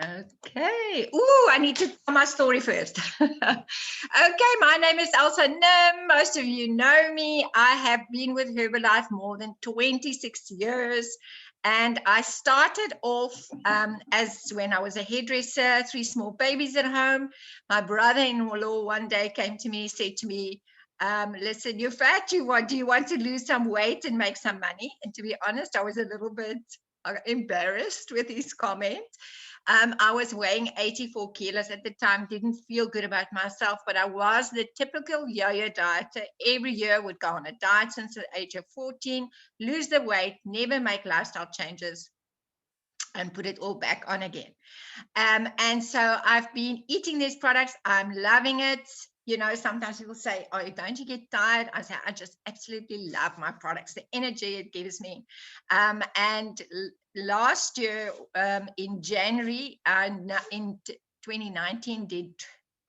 Okay. Ooh, I need to tell my story first. Okay, my name is Elsa Nim. Most of you know me. I have been with Herbalife more than 26 years. And I started off as when I was a hairdresser, 3 small babies at home. My brother-in-law one day came to me, said to me, listen, you're fat, do you want to lose some weight and make some money? And to be honest, I was a little bit embarrassed with his comment. I was weighing 84 kilos at the time, didn't feel good about myself, but I was the typical yo-yo dieter. Every year would go on a diet since the age of 14, lose the weight, never make lifestyle changes, and put it all back on again. And so I've been eating these products. I'm loving it. You know, sometimes people say, oh, don't you get tired? I say, I just absolutely love my products, the energy it gives me. And last year in January, in 2019,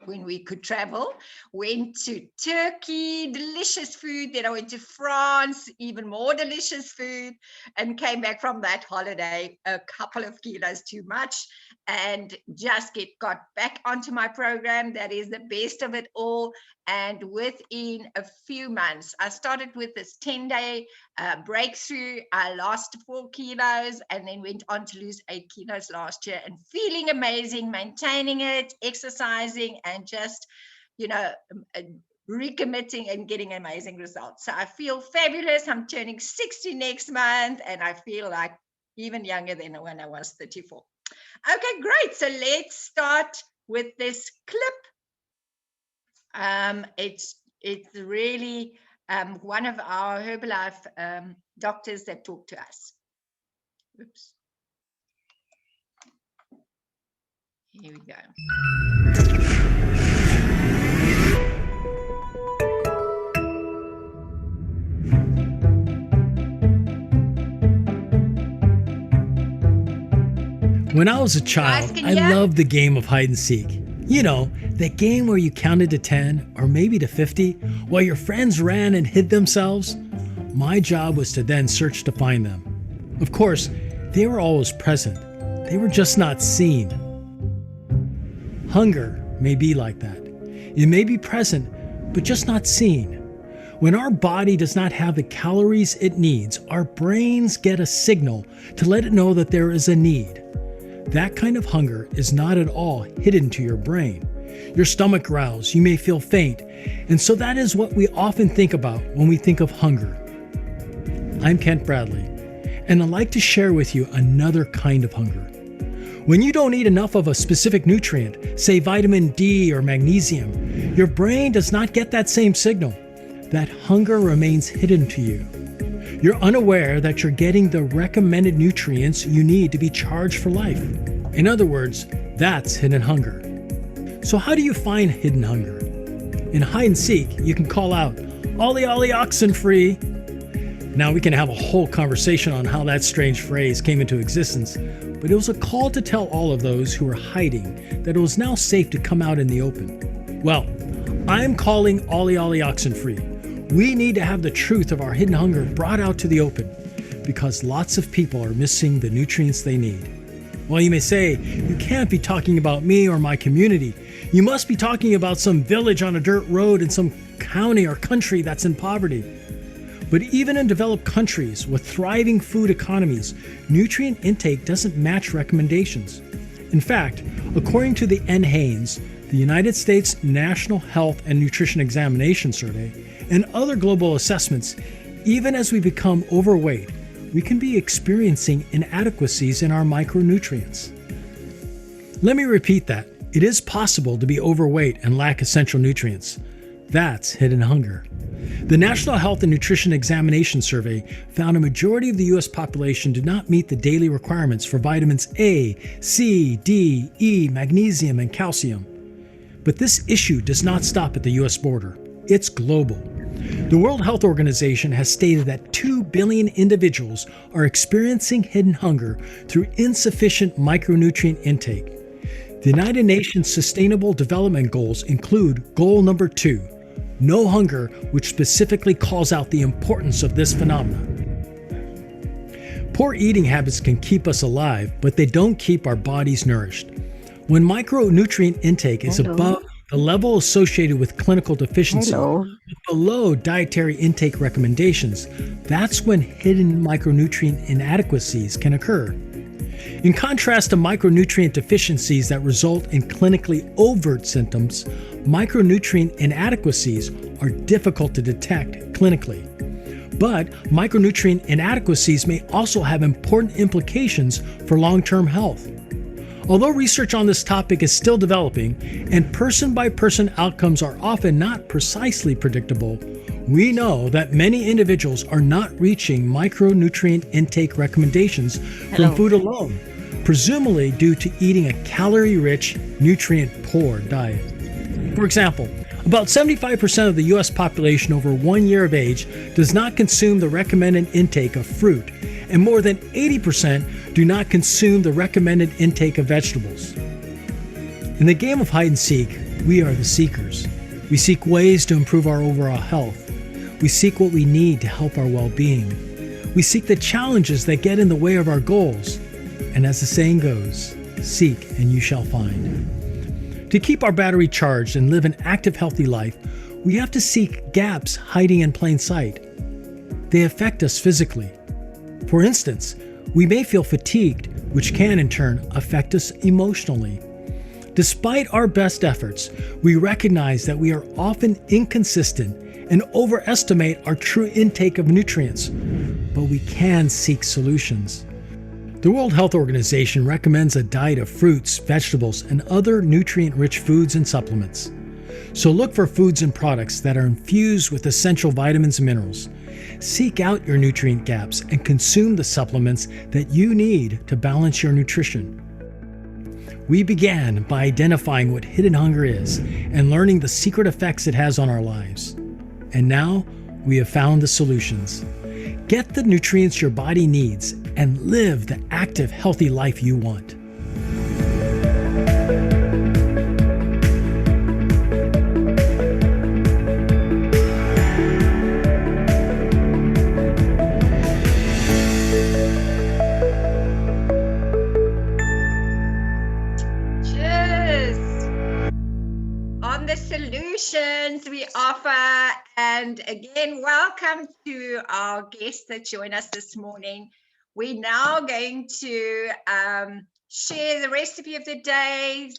when we could travel, went to Turkey, delicious food. Then I went to France, even more delicious food, and came back from that holiday a couple of kilos too much, and just got back onto my program. That is the best of it all. And within a few months, I started with this 10-day breakthrough. I lost 4 kilos and then went on to lose 8 kilos last year, and feeling amazing, maintaining it, exercising, and just, you know, recommitting and getting amazing results. So I feel fabulous. I'm turning 60 next month, and I feel like even younger than when I was 34. Okay, great. So let's start with this clip. It's really one of our Herbalife doctors that talk to us. Oops. Here we go. When I was a child, I loved the game of hide and seek. You know, that game where you counted to 10 or maybe to 50 while your friends ran and hid themselves. My job was to then search to find them. Of course, they were always present. They were just not seen. Hunger may be like that. It may be present, but just not seen. When our body does not have the calories it needs, our brains get a signal to let it know that there is a need. That kind of hunger is not at all hidden to your brain. Your stomach growls, you may feel faint, and so that is what we often think about when we think of hunger. I'm Kent Bradley, and I'd like to share with you another kind of hunger. When you don't eat enough of a specific nutrient, say vitamin D or magnesium, your brain does not get that same signal. That hunger remains hidden to you. You're unaware that you're getting the recommended nutrients you need to be charged for life. In other words, that's hidden hunger. So how do you find hidden hunger? In hide and seek, you can call out, "Ollie, ollie, oxen free." Now we can have a whole conversation on how that strange phrase came into existence, but it was a call to tell all of those who were hiding that it was now safe to come out in the open. Well, I'm calling Ollie, ollie, oxen free. We need to have the truth of our hidden hunger brought out to the open, because lots of people are missing the nutrients they need. Well, you may say, you can't be talking about me or my community. You must be talking about some village on a dirt road in some county or country that's in poverty. But even in developed countries with thriving food economies, nutrient intake doesn't match recommendations. In fact, according to the NHANES, the United States National Health and Nutrition Examination Survey, and other global assessments, even as we become overweight, we can be experiencing inadequacies in our micronutrients. Let me repeat that. It is possible to be overweight and lack essential nutrients. That's hidden hunger. The National Health and Nutrition Examination Survey found a majority of the U.S. population did not meet the daily requirements for vitamins A, C, D, E, magnesium, and calcium. But this issue does not stop at the U.S. border. It's global. The World Health Organization has stated that 2 billion individuals are experiencing hidden hunger through insufficient micronutrient intake. The United Nations Sustainable Development Goals include goal number 2, no hunger, which specifically calls out the importance of this phenomenon. Poor eating habits can keep us alive, but they don't keep our bodies nourished. When micronutrient intake is above the level associated with clinical deficiency, but below dietary intake recommendations, that's when hidden micronutrient inadequacies can occur. In contrast to micronutrient deficiencies that result in clinically overt symptoms, micronutrient inadequacies are difficult to detect clinically. But micronutrient inadequacies may also have important implications for long-term health. Although research on this topic is still developing and person-by-person outcomes are often not precisely predictable, we know that many individuals are not reaching micronutrient intake recommendations from food alone, presumably due to eating a calorie-rich, nutrient-poor diet. For example, about 75% of the U.S. population over 1 year of age does not consume the recommended intake of fruit, and more than 80% do not consume the recommended intake of vegetables. In the game of hide and seek, we are the seekers. We seek ways to improve our overall health. We seek what we need to help our well-being. We seek the challenges that get in the way of our goals. And as the saying goes, seek and you shall find. To keep our battery charged and live an active, healthy life, we have to seek gaps hiding in plain sight. They affect us physically. For instance, we may feel fatigued, which can in turn affect us emotionally. Despite our best efforts, we recognize that we are often inconsistent and overestimate our true intake of nutrients, but we can seek solutions. The World Health Organization recommends a diet of fruits, vegetables, and other nutrient-rich foods and supplements. So look for foods and products that are infused with essential vitamins and minerals. Seek out your nutrient gaps and consume the supplements that you need to balance your nutrition. We began by identifying what hidden hunger is and learning the secret effects it has on our lives. And now we have found the solutions. Get the nutrients your body needs and live the active, healthy life you want. Solutions we offer, and again, welcome to our guests that join us this morning. We're now going to share the recipe of the day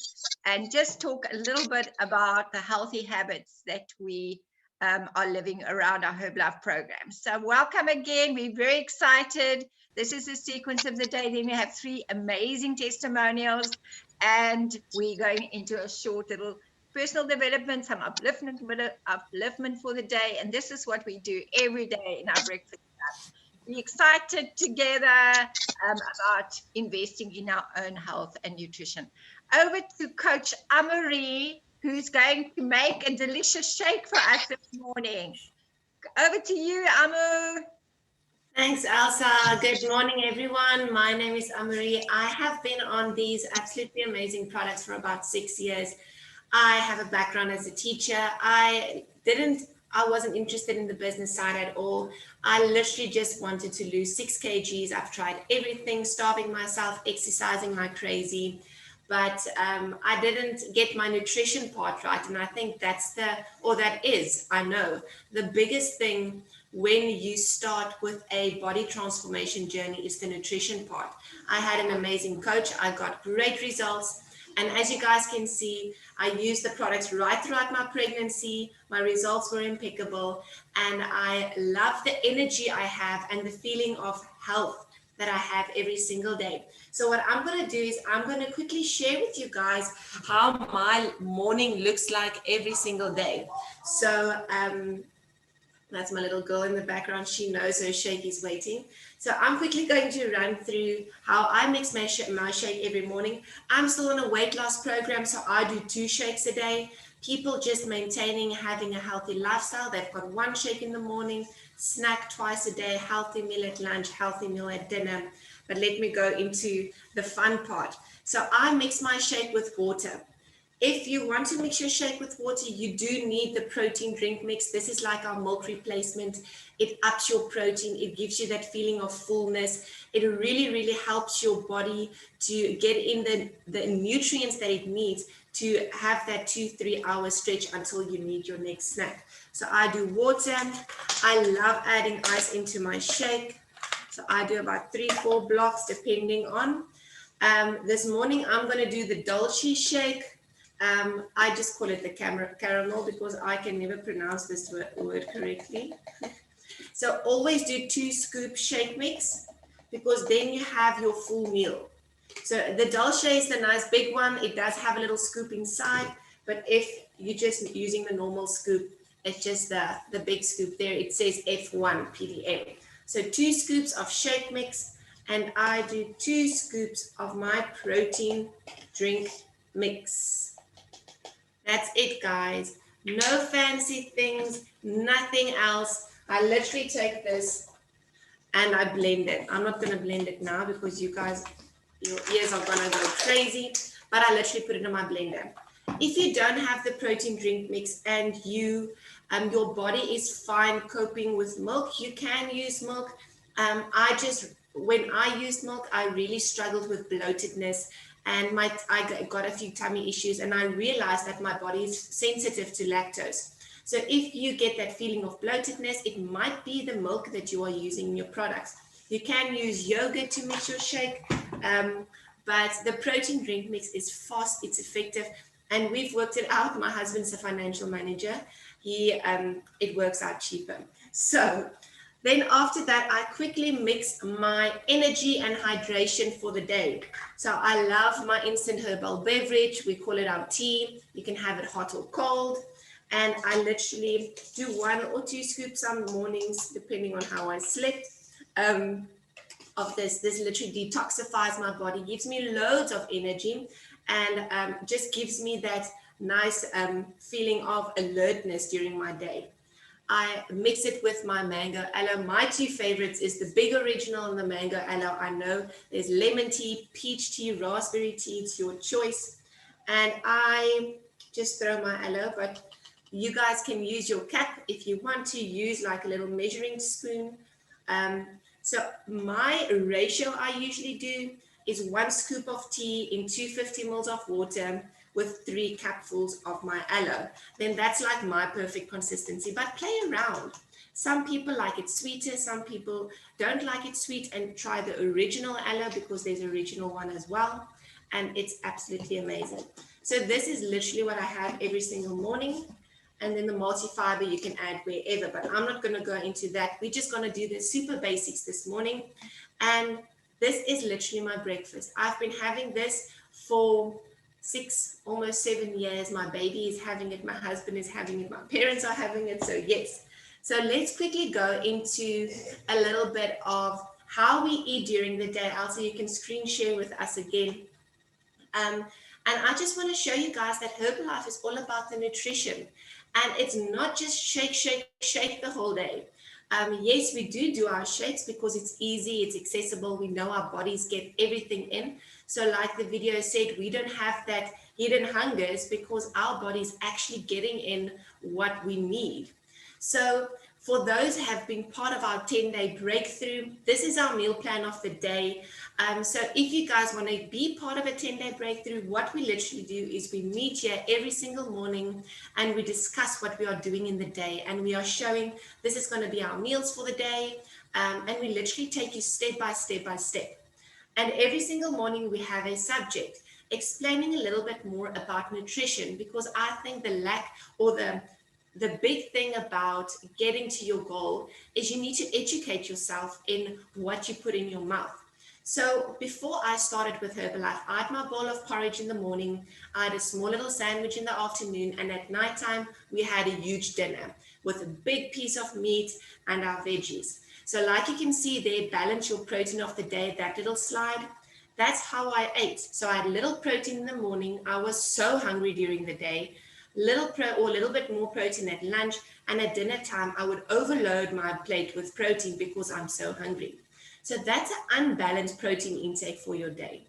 and just talk a little bit about the healthy habits that we are living around our Herbalife program. So welcome again. We're very excited. This is the sequence of the day. Then we have 3 amazing testimonials, and we're going into a short little personal development, some upliftment for the day. And this is what we do every day in our breakfast club. We're excited together about investing in our own health and nutrition. Over to Coach Amarie, who's going to make a delicious shake for us this morning. Over to you, Amu. Thanks, Elsa. Good morning, everyone. My name is Amarie. I have been on these absolutely amazing products for about 6 years. I have a background as a teacher. I wasn't interested in the business side at all. I literally just wanted to lose 6 kgs. I've tried everything, starving myself, exercising like crazy, but I didn't get my nutrition part right. And I think that is the biggest thing when you start with a body transformation journey is the nutrition part. I had an amazing coach. I got great results. And as you guys can see, I used the products right throughout my pregnancy. My results were impeccable. And I love the energy I have and the feeling of health that I have every single day. So what I'm going to do is I'm going to quickly share with you guys how my morning looks like every single day. So that's my little girl in the background. She knows her shake is waiting. So I'm quickly going to run through how I mix my shake every morning. I'm still on a weight loss program, so I do 2 shakes a day. People just maintaining having a healthy lifestyle, they've got 1 shake in the morning, snack twice a day, healthy meal at lunch, healthy meal at dinner. But let me go into the fun part. So I mix my shake with water. If you want to mix your shake with water, you do need the protein drink mix. This is like our milk replacement. It ups your protein. It gives you that feeling of fullness. It really, really helps your body to get in the nutrients that it needs to have that 2-3 hour stretch until you need your next snack. So I do water. I love adding ice into my shake. So I do about 3-4 blocks depending on. This morning I'm going to do the Dolce Shake. I just call it the caramel because I can never pronounce this word correctly. So always do 2 scoop shake mix because then you have your full meal. So the Dolce is the nice big one. It does have a little scoop inside, but if you're just using the normal scoop, it's just the big scoop there. It says F1 PDM. So 2 scoops of shake mix, and I do 2 scoops of my protein drink mix. That's it, guys. No fancy things, nothing else. I literally take this and I blend it. I'm not going to blend it now because you guys, your ears are going to go crazy, but I literally put it in my blender. If you don't have the protein drink mix and you your body is fine coping with milk, you can use milk. When I used milk, I really struggled with bloatedness and I got a few tummy issues, and I realized that my body is sensitive to lactose. So if you get that feeling of bloatedness, it might be the milk that you are using in your products. You can use yogurt to mix your shake, but the protein drink mix is fast, it's effective, and we've worked it out. My husband's a financial manager. It works out cheaper. So then after that, I quickly mix my energy and hydration for the day. So I love my instant herbal beverage. We call it our tea. You can have it hot or cold. And I literally do 1 or 2 scoops some mornings, depending on how I slept, of this. This literally detoxifies my body, gives me loads of energy, and just gives me that nice feeling of alertness during my day. I mix it with my mango aloe. My 2 favorites is the big original and the mango aloe. I know there's lemon tea, peach tea, raspberry tea. It's your choice. And I just throw my aloe, but you guys can use your cap if you want to use like a little measuring spoon. So my ratio I usually do is 1 scoop of tea in 250 ml of water with 3 cupfuls of my aloe. Then that's like my perfect consistency, but play around. Some people like it sweeter, some people don't like it sweet, and try the original aloe because there's an original one as well. And it's absolutely amazing. So this is literally what I have every single morning. And then the multi-fiber you can add wherever, but I'm not gonna go into that. We're just gonna do the super basics this morning. And this is literally my breakfast. I've been having this for 6, almost 7 years. My baby is having it, my husband is having it, my parents are having it, so yes. So let's quickly go into a little bit of how we eat during the day. Also, you can screen share with us again. And I just want to show you guys that Herbalife is all about the nutrition. And it's not just shake, shake, shake the whole day. Yes, we do our shakes because it's easy, it's accessible. We know our bodies get everything in. So like the video said, we don't have that hidden hungers because our body's actually getting in what we need. So for those who have been part of our 10-day breakthrough, this is our meal plan of the day. So if you guys want to be part of a 10-day breakthrough, what we literally do is we meet here every single morning and we discuss what we are doing in the day. And we are showing this is going to be our meals for the day. And we literally take you step by step by step. And every single morning we have a subject explaining a little bit more about nutrition, because I think the lack or the big thing about getting to your goal is you need to educate yourself in what you put in your mouth. So before I started with Herbalife, I had my bowl of porridge in the morning, I had a small little sandwich in the afternoon, and at nighttime we had a huge dinner with a big piece of meat and our veggies. So like you can see there, balance your protein of the day, that little slide. That's how I ate. So I had little protein in the morning. I was so hungry during the day. A little bit more protein at lunch, and at dinner time I would overload my plate with protein because I'm so hungry. So that's an unbalanced protein intake for your day.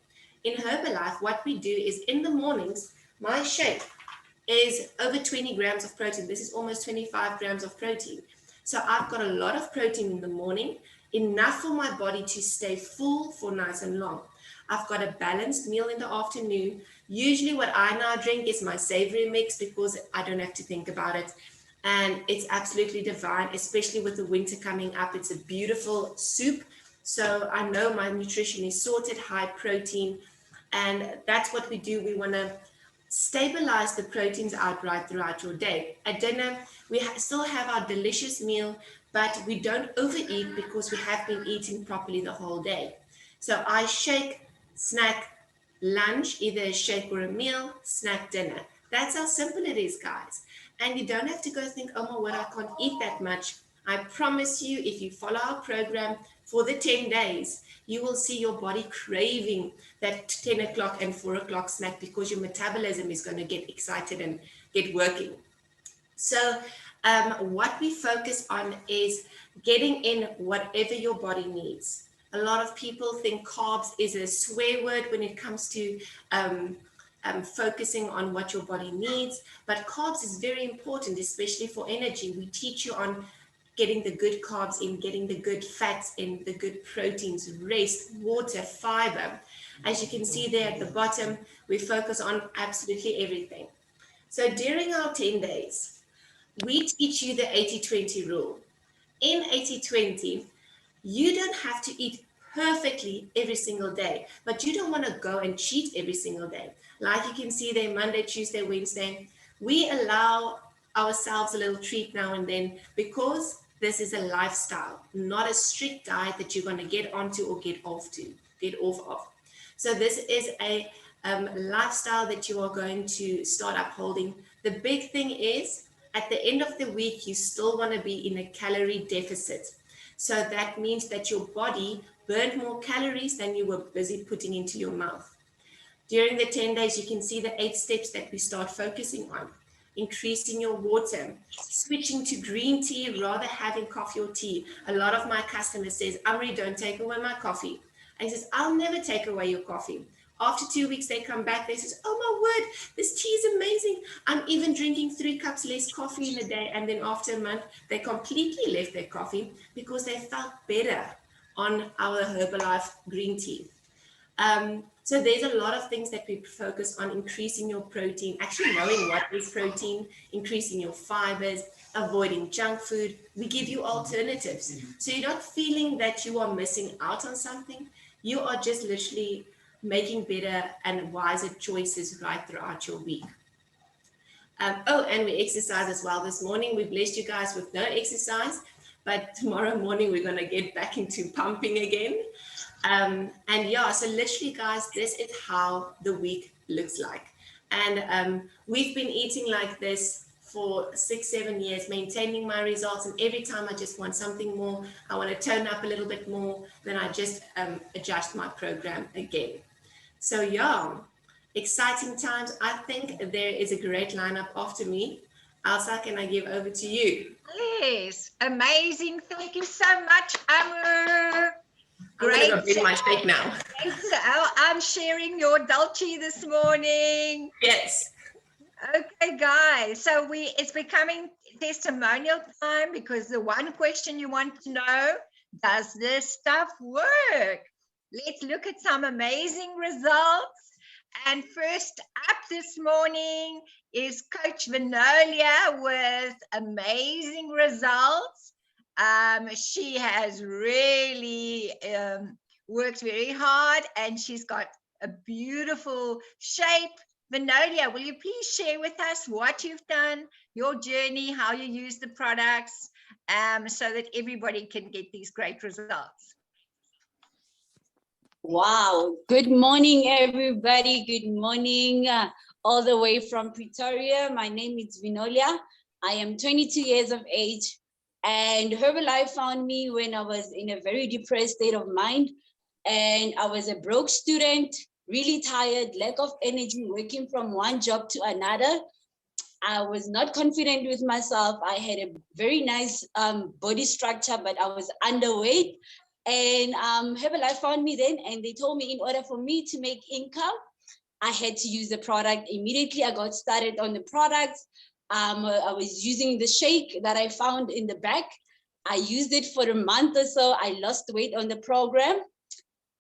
In Herbalife, what we do is in the mornings My shake is over 20 grams of protein. This is almost 25 grams of protein. So I've got a lot of protein in the morning, enough for my body to stay full for nice and long. I've got a balanced meal in the afternoon. Usually what I now drink is my savory mix because I don't have to think about it. And it's absolutely divine, especially with the winter coming up. It's a beautiful soup. So I know my nutrition is sorted, high protein. And that's what we do. We want to stabilize the proteins out right throughout your day. At dinner, we still have our delicious meal, but we don't overeat because we have been eating properly the whole day. So I shake, snack, lunch, either a shake or a meal, snack, dinner. That's how simple it is, guys. And you don't have to go think, oh my word, I can't eat that much. I promise you, if you follow our program for the 10 days, you will see your body craving that 10 o'clock and 4 o'clock snack because your metabolism is going to get excited and get working. So what we focus on is getting in whatever your body needs. A lot of people think carbs is a swear word when it comes to focusing on what your body needs, but carbs is very important, especially for energy. We teach you on getting the good carbs in, getting the good fats in, the good proteins, rest, water, fiber. As you can see there at the bottom, we focus on absolutely everything. So during our 10 days, we teach you the 80-20 rule. In 80-20, you don't have to eat perfectly every single day, but you don't want to go and cheat every single day. Like you can see there, Monday, Tuesday, Wednesday, we allow ourselves a little treat now and then because this is a lifestyle, not a strict diet that you're going to get onto or get off of. So this is a lifestyle that you are going to start upholding. The big thing is at the end of the week, you still want to be in a calorie deficit. So that means that your body burned more calories than you were busy putting into your mouth. During the 10 days, you can see the 8 steps that we start focusing on. Increasing your water, switching to green tea rather having coffee or tea. A lot of my customers says, Amri, don't take away my coffee. And he says, I'll never take away your coffee. After 2 weeks, they come back, they says, oh my word, this tea is amazing. I'm even drinking 3 cups less coffee in a day. And then after a month, they completely left their coffee because they felt better on our Herbalife green tea. So there's a lot of things that we focus on: increasing your protein, actually knowing what is protein, increasing your fibers, avoiding junk food. We give you alternatives. So you're not feeling that you are missing out on something. You are just literally making better and wiser choices right throughout your week. And we exercise as well. This morning, we blessed you guys with no exercise, but tomorrow morning, we're going to get back into pumping again. And yeah, so literally, guys, this is how the week looks like. And we've been eating like this for 6-7 years, maintaining my results. And every time I just want something more, I want to tone up a little bit more, then I just adjust my program again. So yeah, exciting times. I think there is a great lineup after me. Elsa, can I give over to you? Yes, amazing. Thank you so much, Amr. Great. I'm going to bring my shake now. So I'm sharing your Dolce this morning. Yes. Okay, guys. So it's becoming testimonial time because the one question you want to know, does this stuff work? Let's look at some amazing results. And first up this morning is Coach Vinolia with amazing results. She has really worked very hard and she's got a beautiful shape. Vinolia, will you please share with us what you've done, your journey, how you use the products, so that everybody can get these great results? Wow. Good morning, everybody. Good morning, all the way from Pretoria. My name is Vinolia. I am 22 years of age, and Herbalife found me when I was in a very depressed state of mind, and I was a broke student, really tired, lack of energy, working from one job to another. I was not confident with myself. I had a very nice body structure, but I was underweight. And Herbalife found me then, and they told me in order for me to make income, I had to use the product immediately. I got started on the product. I was using the shake that I found in the back. I used it for a month or so. I lost weight on the program.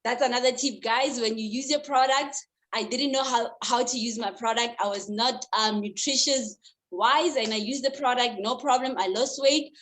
That's another tip, guys. When you use your product, I didn't know how to use my product. I was not nutritious wise, and I used the product, no problem. I lost weight.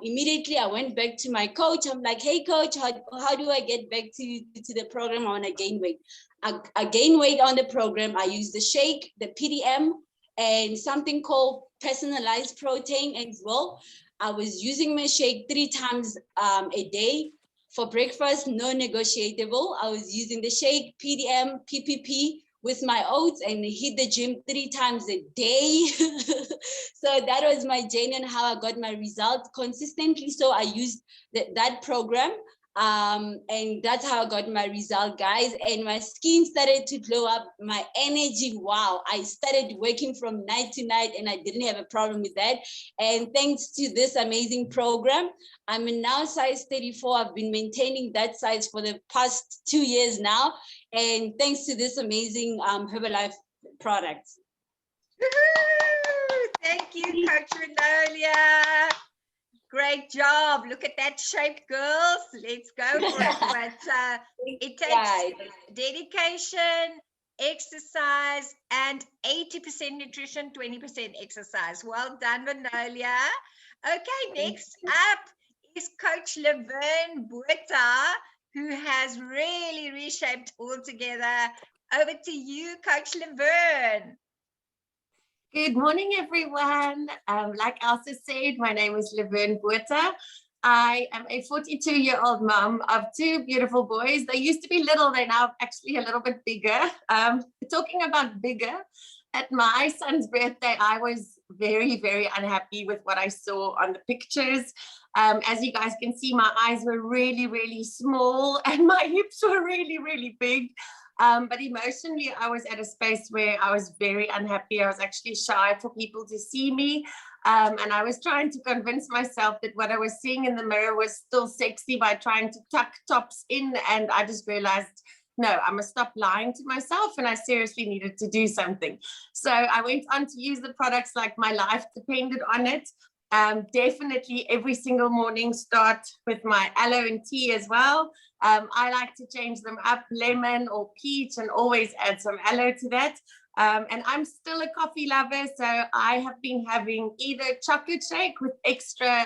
Immediately, I went back to my coach. I'm like, hey, coach, how do I get back to the program? I want to gain weight. I gained weight on the program. I used the shake, the PDM, and something called personalized protein as well. I was using my shake 3 times a day. For breakfast, no negotiable. I was using the shake, PDM, PPP with my oats and hit the gym 3 times a day. So that was my journey and how I got my results consistently. So I used that program. And that's how I got my result, guys. And my skin started to glow up, my energy, wow. I started working from night to night and I didn't have a problem with that. And thanks to this amazing program, I'm now size 34. I've been maintaining that size for the past 2 years now. And thanks to this amazing Herbalife products. Thank you, Coach Renolia. Great job. Look at that shape, girls. Let's go for it. But it takes dedication, exercise, and 80% nutrition, 20% exercise. Well done, Vanolia. Okay, next up is Coach Laverne Buerta, who has really reshaped altogether. Over to you, Coach Laverne. Good morning, everyone. Like Elsa said, my name is Laverne Buerta. I am a 42-year-old mom of 2 beautiful boys. They used to be little, they're now actually a little bit bigger. Talking about bigger, at my son's birthday, I was very, very unhappy with what I saw on the pictures. As you guys can see, my eyes were really, really small and my hips were really, really big. But emotionally, I was at a space where I was very unhappy. I was actually shy for people to see me. And I was trying to convince myself that what I was seeing in the mirror was still sexy by trying to tuck tops in. And I just realized, no, I must stop lying to myself. And I seriously needed to do something. So I went on to use the products like my life depended on it. Definitely every single morning start with my aloe and tea as well. I like to change them up, lemon or peach, and always add some aloe to that. And I'm still a coffee lover, so I have been having either chocolate shake with extra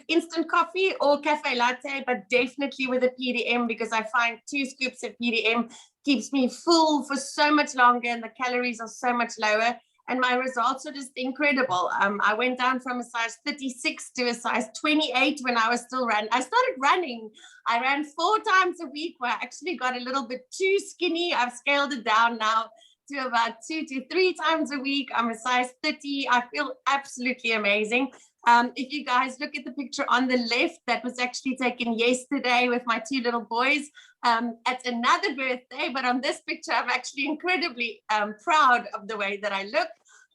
instant coffee or cafe latte, but definitely with a PDM, because I find 2 scoops of PDM keeps me full for so much longer and the calories are so much lower. And my results are just incredible. I went down from a size 36 to a size 28 when I was still running. I started running. I ran 4 times a week where I actually got a little bit too skinny. I've scaled it down now to about 2 to 3 times a week. I'm a size 30. I feel absolutely amazing. If you guys look at the picture on the left, that was actually taken yesterday with my 2 little boys at another birthday. But on this picture, I'm actually incredibly proud of the way that I look.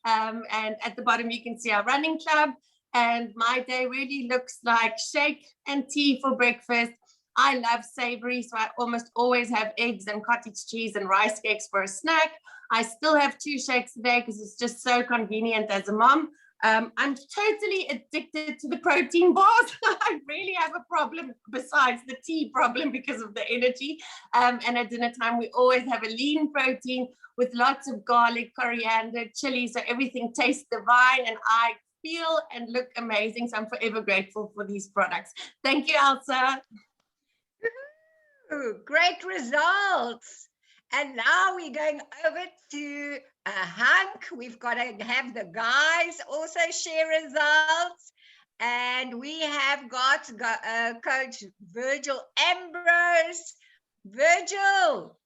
And at the bottom, you can see our running club. And my day really looks like shake and tea for breakfast. I love savory, so I almost always have eggs and cottage cheese and rice cakes for a snack. I still have 2 shakes a day because it's just so convenient as a mom. I'm totally addicted to the protein bars. I really have a problem besides the tea problem because of the energy. And at dinner time, we always have a lean protein with lots of garlic, coriander, chili, so everything tastes divine and I feel and look amazing. So I'm forever grateful for these products. Thank you, Elsa. Ooh, great results. And now we're going over to a hunk. We've got to have the guys also share results. And we have got Coach Virgil Ambrose. Virgil,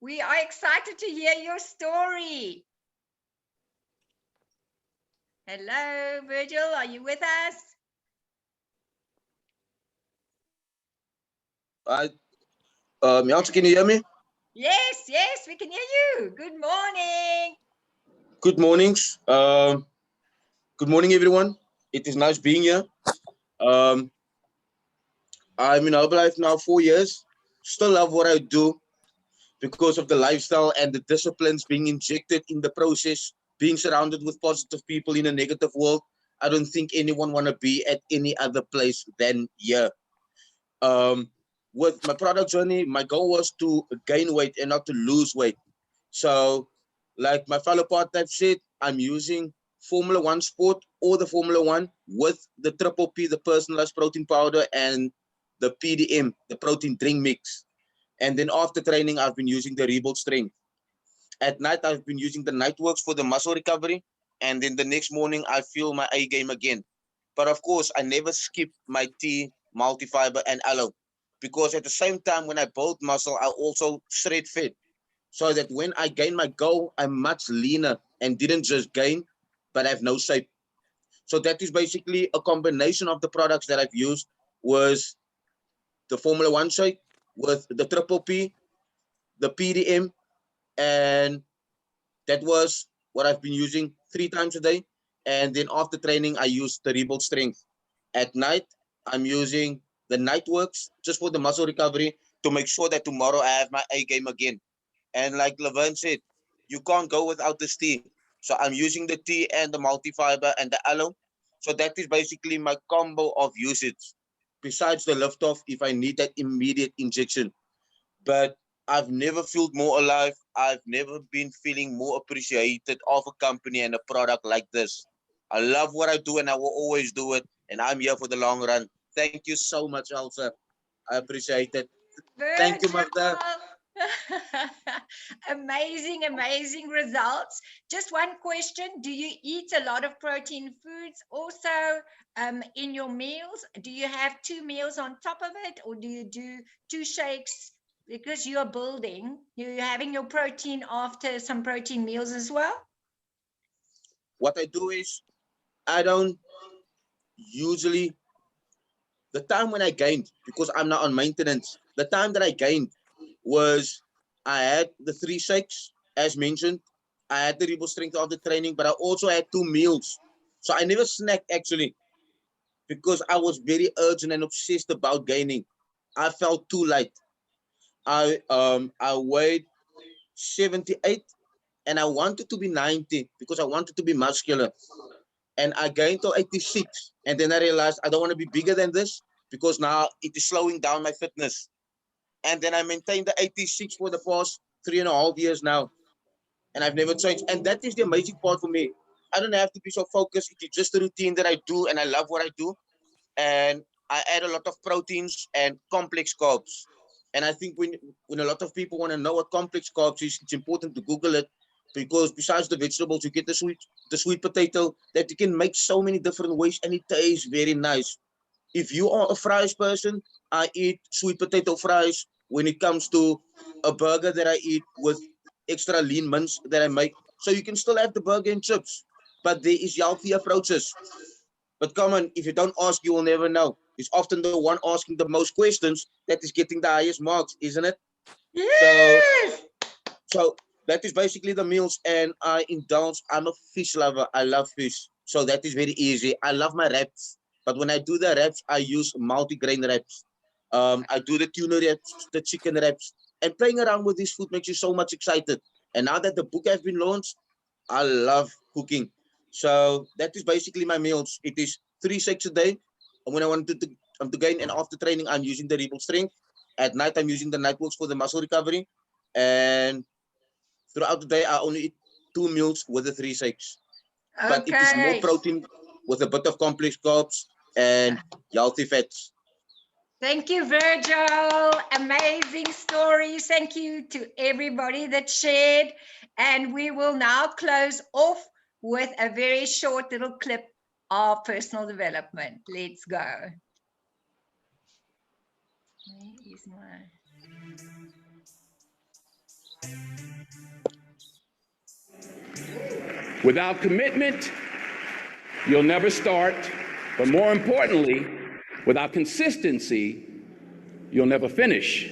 we are excited to hear your story. Hello, Virgil, are you with us? Mianca, can you hear me? Yes, yes, we can hear you. Good morning. Good mornings. Good morning, everyone. It is nice being here. I'm in Herbalife now 4 years. Still love what I do. because of the lifestyle and the disciplines being injected in the process, being surrounded with positive people in a negative world. I don't think anyone want to be at any other place than here. With my product journey, my goal was to gain weight and not to lose weight. So, like my fellow partner said, I'm using Formula One Sport or the Formula One with the triple P, the personalized protein powder, and the PDM, the protein drink mix. And then after training, I've been using the Herbal strength. At night, I've been using the Nightworks for the muscle recovery. And then the next morning, I feel my A game again. But of course, I never skip my T, multifiber, and aloe. Because at the same time, when I build muscle, I also shred fat. So that when I gain my goal, I'm much leaner and didn't just gain, but I have no shape. So that is basically a combination of the products that I've used was the Formula One shake with the triple P, the PDM, and that was what I've been using 3 times a day. And then after training, I use the Herbal strength. At night, I'm using the Nightworks just for the muscle recovery to make sure that tomorrow I have my A game again. And like Laverne said, you can't go without this tea. So I'm using the tea and the multifiber and the aloe. So that is basically my combo of usage. Besides the lift off, if I need that immediate injection. But I've never felt more alive. I've never been feeling more appreciated of a company and a product like this. I love what I do and I will always do it. And I'm here for the long run. Thank you so much, Elsa. I appreciate it. Thank you, Virgil. Magda. Amazing, amazing results. Just one question. Do you eat a lot of protein foods also in your meals? Do you have 2 meals on top of it, or do you do 2 shakes? Because you're building, you're having your protein after some protein meals as well? What I do is I don't usually, the time when I gained, because I'm not on maintenance, the time that I gained was I had the 3 shakes, as mentioned. I had the Herbal strength of the training, but I also had 2 meals. So I never snacked actually because I was very urgent and obsessed about gaining. I felt too light. I weighed 78 and I wanted to be 90 because I wanted to be muscular. And I gained to 86. And then I realized I don't want to be bigger than this because now it is slowing down my fitness. And then I maintained the 86 for the past 3.5 years now. And I've never changed. And that is the amazing part for me. I don't have to be so focused. It is just a routine that I do and I love what I do. And I add a lot of proteins and complex carbs. And I think when a lot of people want to know what complex carbs is, it's important to Google it because besides the vegetables, you get the sweet potato that you can make so many different ways and it tastes very nice. If you are a fries person, I eat sweet potato fries. When it comes to a burger that I eat with extra lean mince that I make, so you can still have the burger and chips, but there is healthy approaches. But come on, if you don't ask, you will never know. It's often the one asking the most questions that is getting the highest marks, isn't it? So, Yes. so that is basically the meals. And I indulge. I'm a fish lover. I love fish. So that is very easy. I love my wraps. But when I do the wraps, I use multi-grain wraps. I do the tuna wraps, the chicken wraps. And playing around with this food makes you so much excited. And now that the book has been launched, I love cooking. So that is basically my meals. It is 3 shakes a day. And when I want to gain, and after training, I'm using the Herbal strength. At night, I'm using the Nightworks for the muscle recovery. And throughout the day, I only eat 2 meals with the 3 shakes. But it is more Okay. protein with a bit of complex carbs and healthy fats. Thank you, Virgil. Amazing stories. Thank you to everybody that shared. And we will now close off with a very short little clip of personal development. Let's go. Where is my... Without commitment, you'll never start. But more importantly, without consistency, you'll never finish.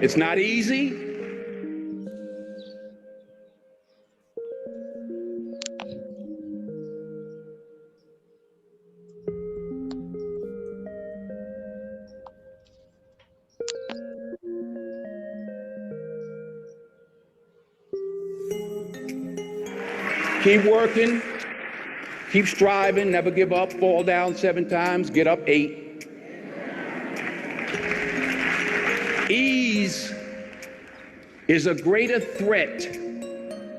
It's not easy. Keep working, keep striving, never give up, fall down 7 times, get up 8. Ease is a greater threat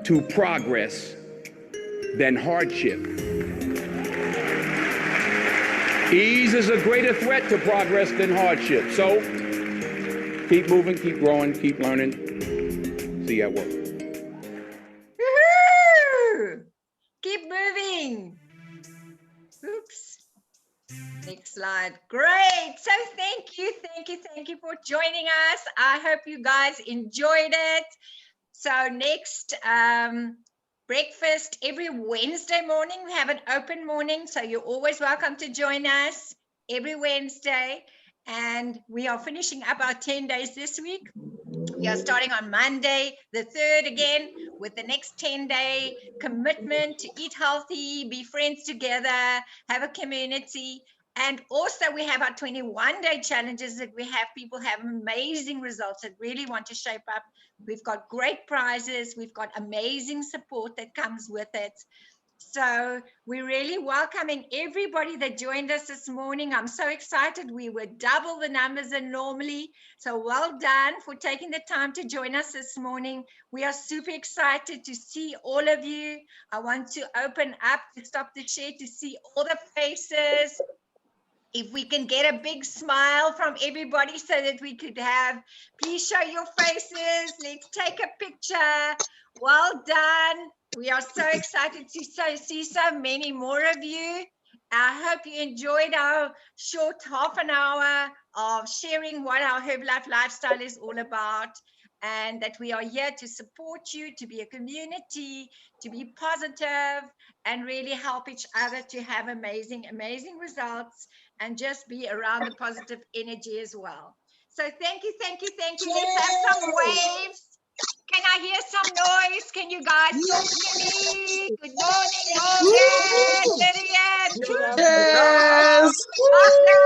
to progress than hardship. Ease is a greater threat to progress than hardship. So keep moving, keep growing, keep learning. See you at work. Woohoo! Keep moving. Oops. Next slide. Great. So thank you for joining us. I hope you guys enjoyed it. So next breakfast every Wednesday morning. We have an open morning, so you're always welcome to join us every Wednesday. And we are finishing up our 10 days this week. We are starting on Monday, the 3rd again, with the next 10-day commitment to eat healthy, be friends together, have a community. And also we have our 21-day challenges that we have people have amazing results that really want to shape up. We've got great prizes. We've got amazing support that comes with it. So we're really welcoming everybody that joined us this morning. I'm so excited. We were double the numbers than normally. So well done for taking the time to join us this morning. We are super excited to see all of you. I want to open up to stop the share to see all the faces. If we can get a big smile from everybody so that we could have, please show your faces. Let's take a picture. Well done. We are so excited to see so many more of you. I hope you enjoyed our short half an hour of sharing what our Herbalife lifestyle is all about, and that we are here to support you, to be a community, to be positive, and really help each other to have amazing results, and just be around the positive energy as well. So thank you. Let's have some waves. Can I hear some noise? Can you guys talk to me? Good morning, Morgan, Miriam. Yes. Awesome.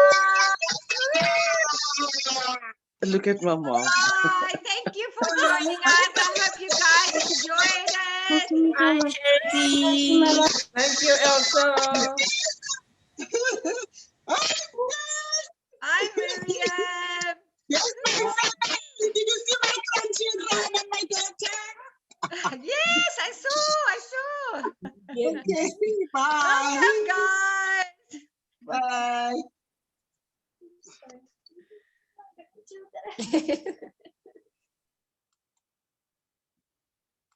Look at my mom. Bye. Thank you for joining us. I hope you guys enjoyed it. Hi, Charity. Thank you, Elsa. Hi, Miriam. Did you see my grandchildren and my daughter? Yes, I saw. Okay, bye. Welcome, guys. Bye.